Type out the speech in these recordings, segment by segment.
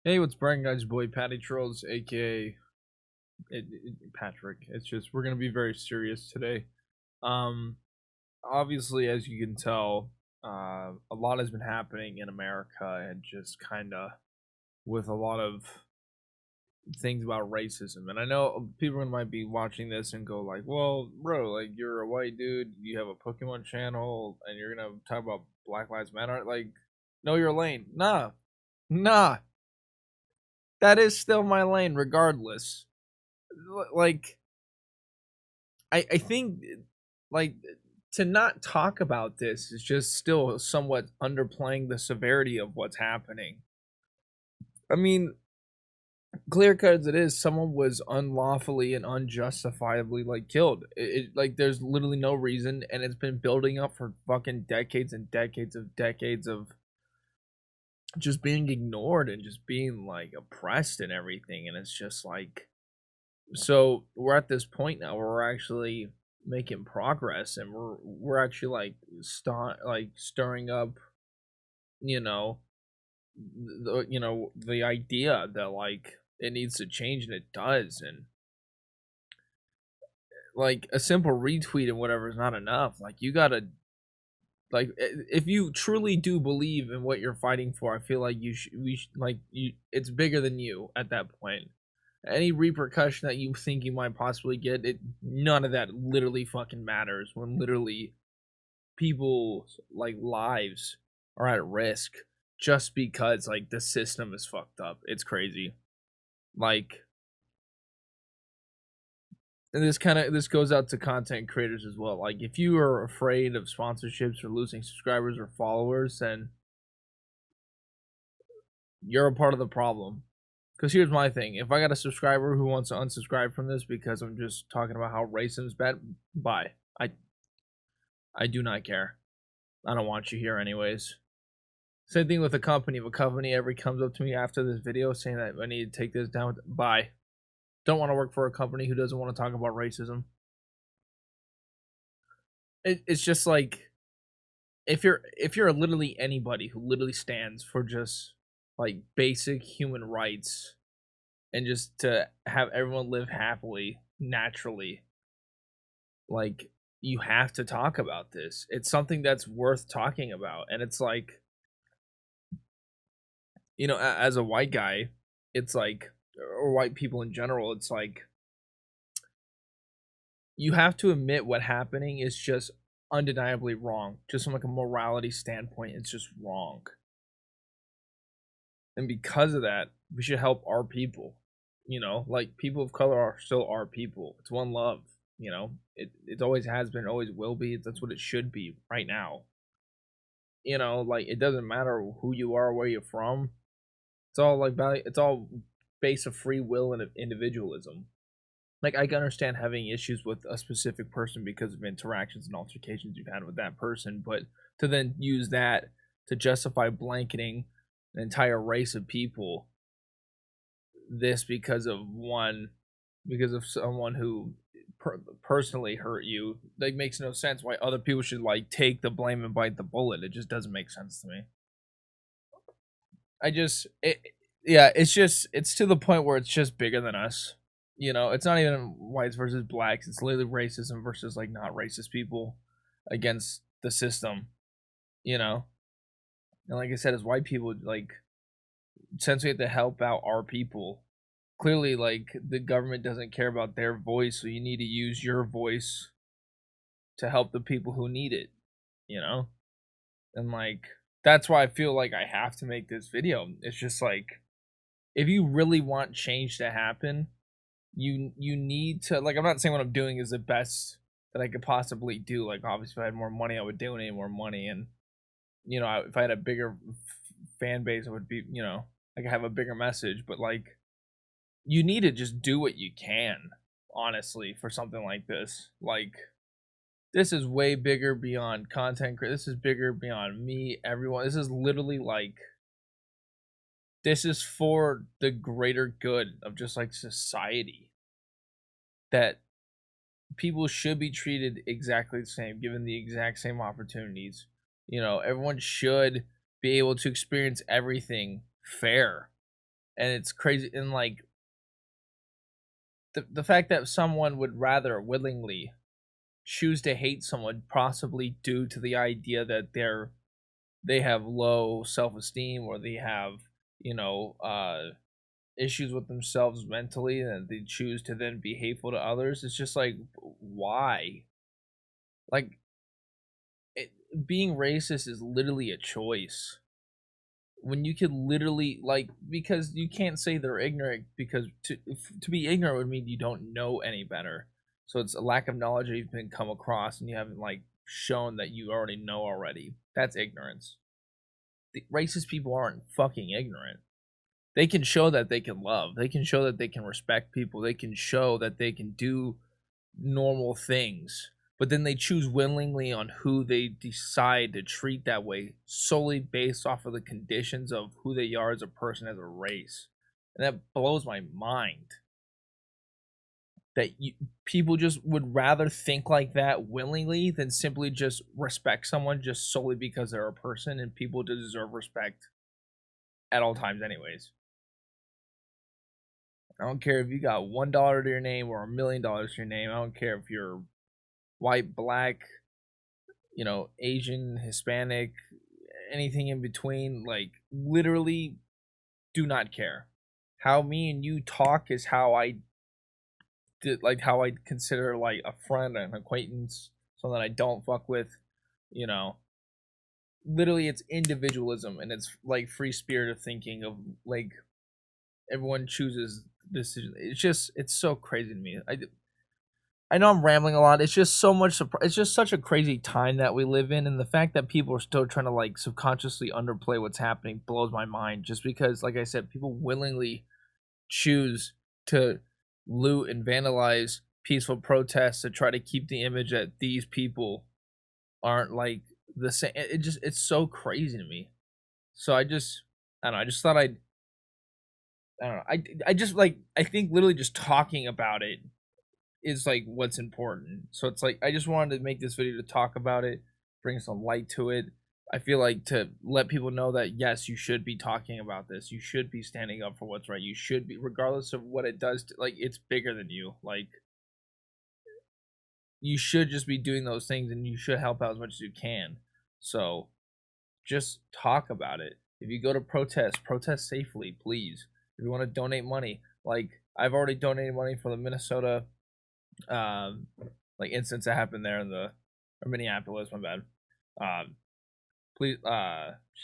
Hey, what's Brian, guys? Your boy Patty Trolls, aka Patrick. It's just we're gonna be very serious today. Um, Obviously, as you can tell, a lot has been happening in America, and just kind of with a lot of things about racism. And I know people might be watching this and go like, "Well, bro, like you're a white dude, you have a Pokemon channel, and you're gonna talk about Black Lives Matter." Like, know your lane. Nah, that is still my lane, regardless. Like I think like to not talk about this is just still somewhat underplaying the severity of what's happening. I mean, clear cut as it is, someone was unlawfully and unjustifiably like killed. Like there's literally no reason, and it's been building up for fucking decades and decades of just being ignored and just being like oppressed and everything. And it's just like, so we're at this point now where we're actually making progress, and we're actually like stirring up, you know, the idea that like it needs to change, and it does. And like a simple retweet and whatever is not enough. Like you gotta, like, if you truly do believe in what you're fighting for, I feel like it's bigger than you at that point. Any repercussion that you think you might possibly get, none of that literally fucking matters when literally people's like lives are at risk just because like the system is fucked up. It's crazy. Like, and this goes out to content creators as well. Like, if you are afraid of sponsorships or losing subscribers or followers, then you're a part of the problem. Because here's my thing: if I got a subscriber who wants to unsubscribe from this because I'm just talking about how racism is bad, bye. I do not care. I don't want you here anyways. Same thing with a company. If a company ever comes up to me after this video saying that I need to take this down, bye. Don't want to work for a company who doesn't want to talk about racism. It's just like, if you're literally anybody who literally stands for just like basic human rights and just to have everyone live happily, naturally, like, you have to talk about this. It's something that's worth talking about. And it's like, as a white guy, it's like, or white people in general, it's like you have to admit what happening is just undeniably wrong. Just from like a morality standpoint, it's just wrong. And because of that, we should help our people. Like, people of color are still our people. It's one love. It always has been, always will be. That's what it should be right now. Like, it doesn't matter who you are, where you're from. It's all like value. It's all based of free will and of individualism. Like, I can understand having issues with a specific person because of interactions and altercations you've had with that person, but to then use that to justify blanketing an entire race of people, this because of someone who personally hurt you, like, makes no sense why other people should like take the blame and bite the bullet. It just doesn't make sense to me. Yeah, it's to the point where it's just bigger than us. It's not even whites versus blacks. It's literally racism versus like not racist people against the system. You know, and like I said, as white people, like, since we have to help out our people, clearly, like, the government doesn't care about their voice, so you need to use your voice to help the people who need it. You know, and like, that's why I feel like I have to make this video. It's just like, if you really want change to happen, you need to, like, I'm not saying what I'm doing is the best that I could possibly do. Like, obviously, if I had more money, I would donate more money, and if I had a bigger fan base, I would be, I could have a bigger message. But like, you need to just do what you can, honestly, for something like this. Like, this is way bigger beyond this is bigger beyond me, everyone. This is literally like, this is for the greater good of just like society, that people should be treated exactly the same, given the exact same opportunities. Everyone should be able to experience everything fair And it's crazy, and like the fact that someone would rather willingly choose to hate someone, possibly due to the idea that they have low self-esteem, or they have, you know, issues with themselves mentally, and they choose to then be hateful to others. It's just like, why? Like, being racist is literally a choice. When you could literally, like, because you can't say they're ignorant, because to be ignorant would mean you don't know any better. So it's a lack of knowledge that you've been come across, and you haven't like shown that you already know already. That's ignorance. The racist people aren't fucking ignorant. They can show that they can love. They can show that they can respect people. They can show that they can do normal things. But then they choose willingly on who they decide to treat that way, solely based off of the conditions of who they are as a person, as a race. And that blows my mind. That people just would rather think like that willingly than simply just respect someone just solely because they're a person, and people deserve respect at all times anyways. I don't care if you got $1 to your name or $1,000,000 to your name. I don't care if you're white, black, you know, Asian, Hispanic, anything in between. Like, literally, do not care. How me and you talk is how I did, like, how I consider like a friend, an acquaintance, someone that I don't fuck with. You know, literally, it's individualism, and it's like free spirit of thinking of like everyone chooses decision. It's just, it's so crazy to me. I know I'm rambling a lot. It's just so much. It's just such a crazy time that we live in, and the fact that people are still trying to like subconsciously underplay what's happening blows my mind. Just because, like I said, people willingly choose to loot and vandalize peaceful protests to try to keep the image that these people aren't like the same. It's so crazy to me. So I don't know. I just thought I don't know. I just like, I think literally just talking about it is like what's important. So it's like, I just wanted to make this video to talk about it, bring some light to it. I feel like to let people know that yes, you should be talking about this. You should be standing up for what's right. You should be, regardless of what it does to, like, it's bigger than you. Like, you should just be doing those things, and you should help out as much as you can. So just talk about it. If you go to protest safely, please. If you want to donate money, like I've already donated money for the Minnesota like incidents that happened there in the, or Minneapolis, my bad. Please,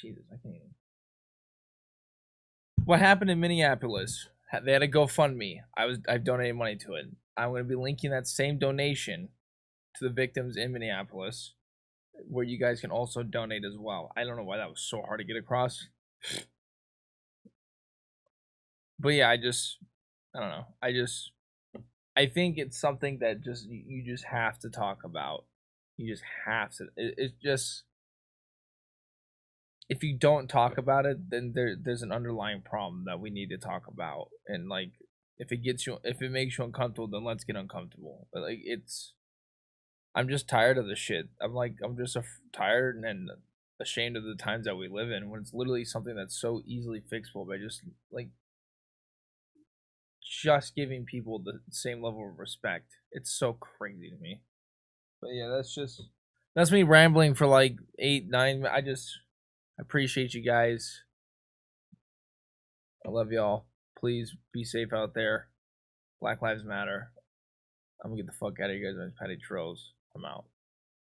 Jesus, I can't even. What happened in Minneapolis? They had a GoFundMe. I've donated money to it. I'm going to be linking that same donation to the victims in Minneapolis, where you guys can also donate as well. I don't know why that was so hard to get across. But yeah, I don't know. I think it's something that just you just have to talk about. You just have to. It's just, if you don't talk about it, then there's an underlying problem that we need to talk about. And like, if it makes you uncomfortable, then let's get uncomfortable. But like, I'm just tired of the shit. I'm just tired and ashamed of the times that we live in, when it's literally something that's so easily fixable by just like just giving people the same level of respect. It's so crazy to me. But yeah, that's me rambling for like 8, 9. I appreciate you guys. I love y'all. Please be safe out there. Black Lives Matter. I'm gonna get the fuck out of you guys, petty trolls. I'm out.